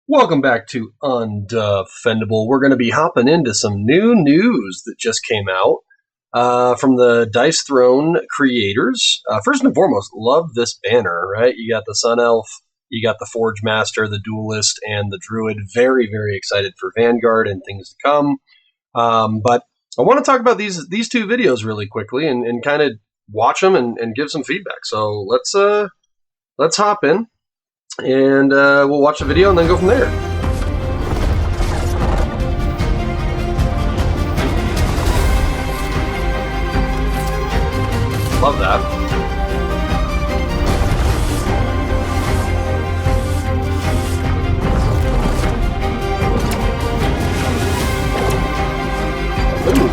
Welcome back to Undefendable. We're going to be hopping into some new news that just came out from the Dice Throne creators. First and foremost, love this banner, right? You got the Sun Elf, you got the Forge Master, the Duelist, and the Druid. Very, very excited for Vanguard and things to come. But I want to talk about these two videos really quickly and kind of watch them and give some feedback. So let's hop in. And we'll watch the video and then go from there. Love that. Ooh.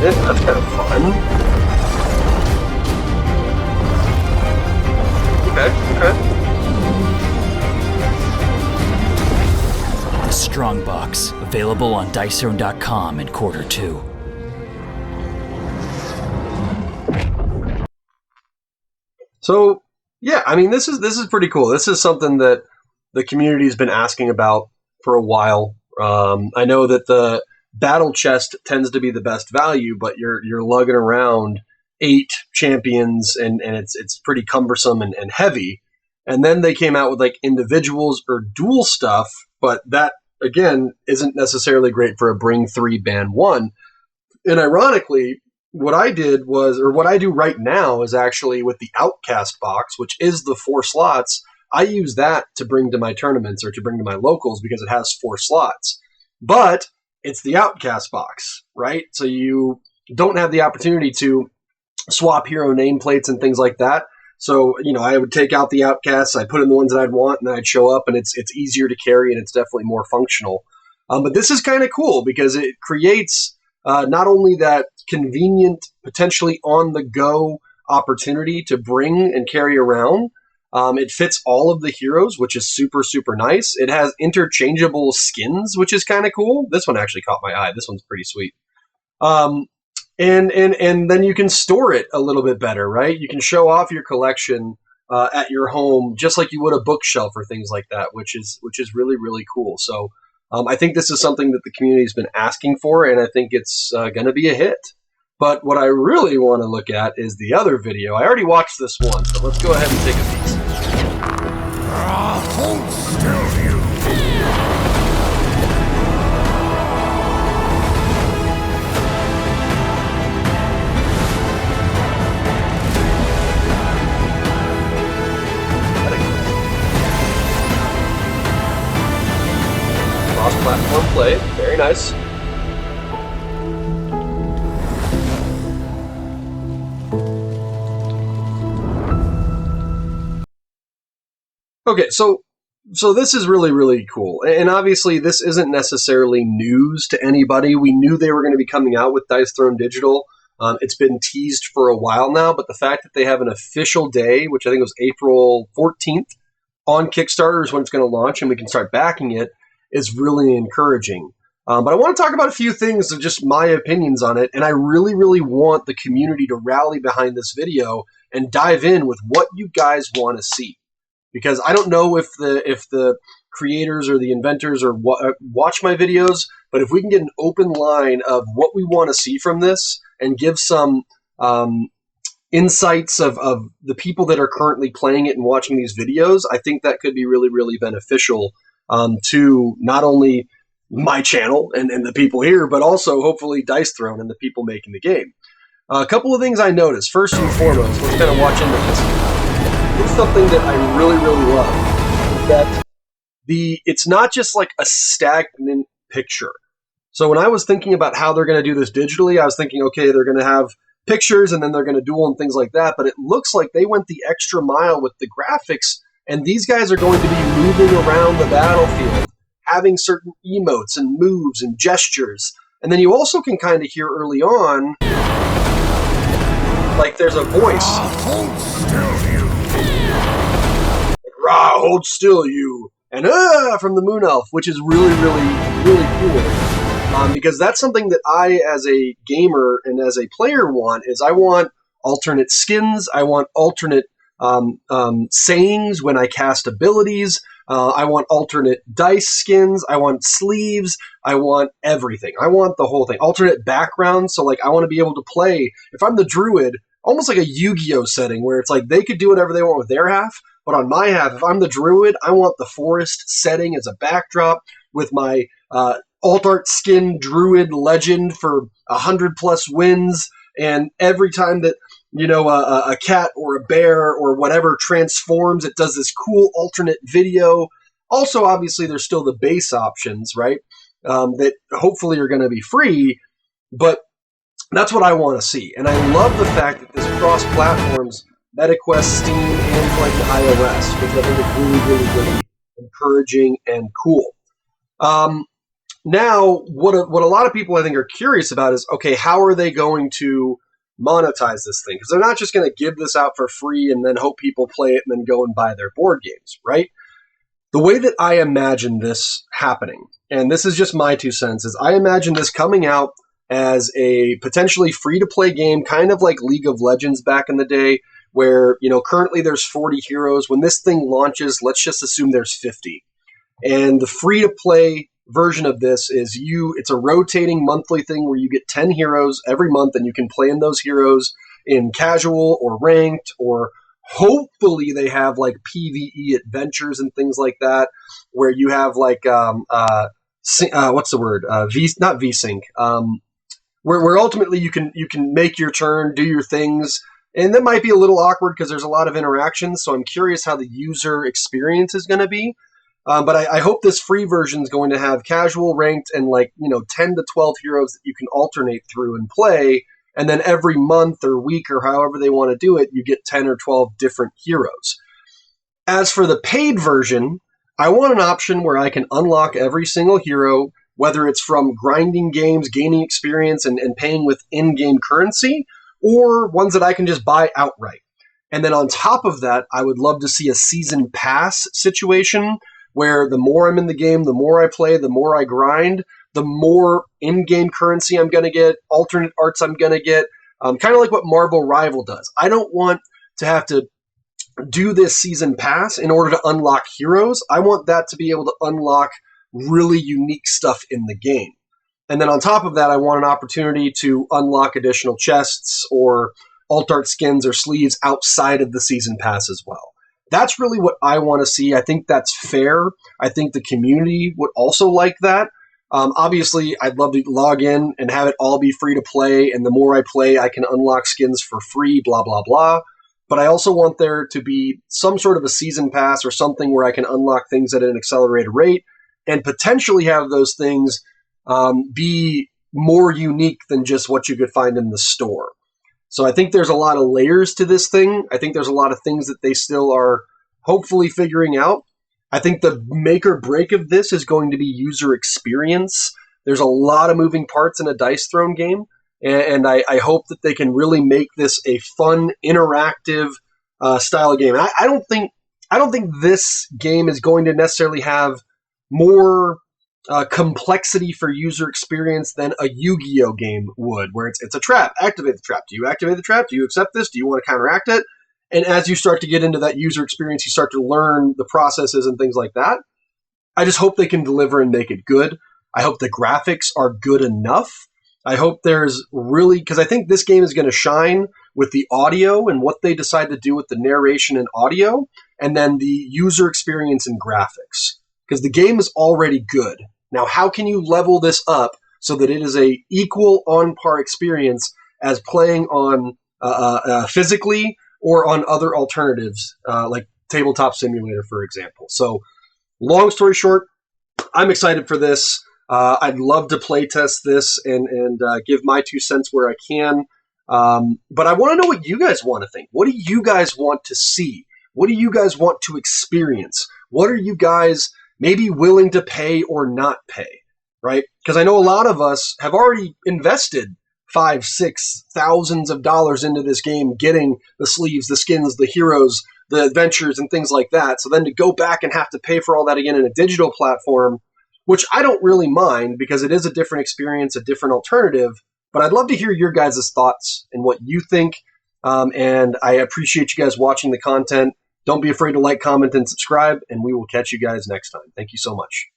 Yeah, that's kind of fun. Okay. Strongbox, available on dicethrone.com in Q2. So, yeah, I mean, this is pretty cool. This is something that the community has been asking about for a while. I know that the battle chest tends to be the best value, but you're lugging around 8 champions, and it's pretty cumbersome and heavy. And then they came out with like individuals or dual stuff, but that again isn't necessarily great for a bring 3 ban 1. And ironically, what I did was, or what I do right now is actually with the Outcast box, which is the 4 slots. I use that to bring to my tournaments or to bring to my locals because it has 4 slots. But it's the Outcast box, right? So you don't have the opportunity to swap hero nameplates and things like that. So, you know, I would take out the Outcasts, I put in the ones that I'd want, and then I'd show up, and it's easier to carry, and it's definitely more functional. But this is kind of cool because it creates not only that convenient, potentially on-the-go opportunity to bring and carry around, it fits all of the heroes, which is super, super nice. It has interchangeable skins, which is kind of cool. This one actually caught my eye. This one's pretty sweet. And then you can store it a little bit better, right? You can show off your collection at your home just like you would a bookshelf or things like that, which is really, really cool. So I think this is something that the community has been asking for, and I think it's going to be a hit. But what I really want to look at is the other video. I already watched this once, but let's go ahead and take a peek. Hold still, you! Cross-platform play, very nice. Okay, so this is really, really cool. And obviously this isn't necessarily news to anybody. We knew they were going to be coming out with Dice Throne Digital. It's been teased for a while now, but the fact that they have an official day, which I think was April 14th, on Kickstarter is when it's going to launch, and we can start backing it, is really encouraging. But I want to talk about a few things of just my opinions on it, and I really, really want the community to rally behind this video and dive in with what you guys want to see. Because I don't know if the creators or the inventors or watch my videos, but if we can get an open line of what we want to see from this and give some insights of the people that are currently playing it and watching these videos, I think that could be really, really beneficial to not only my channel and the people here, but also hopefully Dice Throne and the people making the game. A couple of things I noticed. First and foremost, let's kind of watch into this. It's something that I really, really love, is that it's not just like a stagnant picture. So when I was thinking about how they're going to do this digitally, I was thinking, okay, they're going to have pictures and then they're going to duel and things like that, but it looks like they went the extra mile with the graphics, and these guys are going to be moving around the battlefield, having certain emotes and moves and gestures. And then you also can kind of hear early on, like there's a voice. Hold still, you! Rah, hold still, you! And from the Moon Elf, which is really, really, really cool. Because that's something that I, as a gamer and as a player, want. Is I want alternate skins. I want alternate sayings when I cast abilities. I want alternate dice skins. I want sleeves. I want everything. I want the whole thing. Alternate backgrounds. So, like, I want to be able to play, if I'm the druid, almost like a Yu-Gi-Oh setting where it's like they could do whatever they want with their half, but on my half, if I'm the druid, I want the forest setting as a backdrop with my alt art skin druid legend for 100+ wins, and every time that a cat or a bear or whatever transforms, it does this cool alternate video. Also, obviously, there's still the base options, right? That hopefully are going to be free, but that's what I want to see. And I love the fact that this cross platforms MetaQuest, Steam, Android, and iOS, which I think is really, really, really encouraging and cool. Now, what a lot of people I think are curious about is, okay, how are they going to monetize this thing? Because they're not just going to give this out for free and then hope people play it and then go and buy their board games, right? The way that I imagine this happening, and this is just my 2 cents, is I imagine this coming out as a potentially free-to-play game, kind of like League of Legends back in the day, where, currently there's 40 heroes. When this thing launches, let's just assume there's 50. And the free-to-play version of this is it's a rotating monthly thing where you get 10 heroes every month, and you can play in those heroes in casual or ranked, or hopefully they have like PvE adventures and things like that, where you have like what's the word? Not VSync. Where ultimately you can make your turn, do your things, and that might be a little awkward because there's a lot of interactions. So I'm curious how the user experience is going to be. But I hope this free version is going to have casual, ranked, and 10 to 12 heroes that you can alternate through and play. And then every month or week or however they want to do it, you get 10 or 12 different heroes. As for the paid version, I want an option where I can unlock every single hero, whether it's from grinding games, gaining experience, and paying with in-game currency, or ones that I can just buy outright. And then on top of that, I would love to see a season pass situation where the more I'm in the game, the more I play, the more I grind, the more in-game currency I'm going to get, alternate arts I'm going to get, kind of like what Marvel Rival does. I don't want to have to do this season pass in order to unlock heroes. I want that to be able to unlock really unique stuff in the game. And then on top of that, I want an opportunity to unlock additional chests or alt art skins or sleeves outside of the season pass as well. That's really what I want to see. I think that's fair. I think the community would also like that. Obviously, I'd love to log in and have it all be free to play, and the more I play, I can unlock skins for free, blah, blah, blah. But I also want there to be some sort of a season pass or something where I can unlock things at an accelerated rate and potentially have those things be more unique than just what you could find in the store. So I think there's a lot of layers to this thing. I think there's a lot of things that they still are hopefully figuring out. I think the make or break of this is going to be user experience. There's a lot of moving parts in a Dice Throne game, and I hope that they can really make this a fun, interactive style of game. I don't think this game is going to necessarily have more complexity for user experience than a Yu-Gi-Oh game would, where it's a trap. Activate the trap. Do you activate the trap? Do you accept this? Do you want to counteract it? And as you start to get into that user experience, you start to learn the processes and things like that. I just hope they can deliver and make it good. I hope the graphics are good enough. I hope there's really, because I think this game is going to shine with the audio and what they decide to do with the narration and audio, and then the user experience and graphics. Because the game is already good. Now, how can you level this up so that it is a equal on-par experience as playing on physically or on other alternatives, like Tabletop Simulator, for example? So, long story short, I'm excited for this. I'd love to play test this and give my 2 cents where I can. But I want to know what you guys want to think. What do you guys want to see? What do you guys want to experience? What are you guys maybe willing to pay or not pay, right? Because I know a lot of us have already invested $5,000-6,000 of dollars into this game, getting the sleeves, the skins, the heroes, the adventures, and things like that. So then to go back and have to pay for all that again in a digital platform, which I don't really mind because it is a different experience, a different alternative. But I'd love to hear your guys' thoughts and what you think. And I appreciate you guys watching the content. Don't be afraid to like, comment, and subscribe, and we will catch you guys next time. Thank you so much.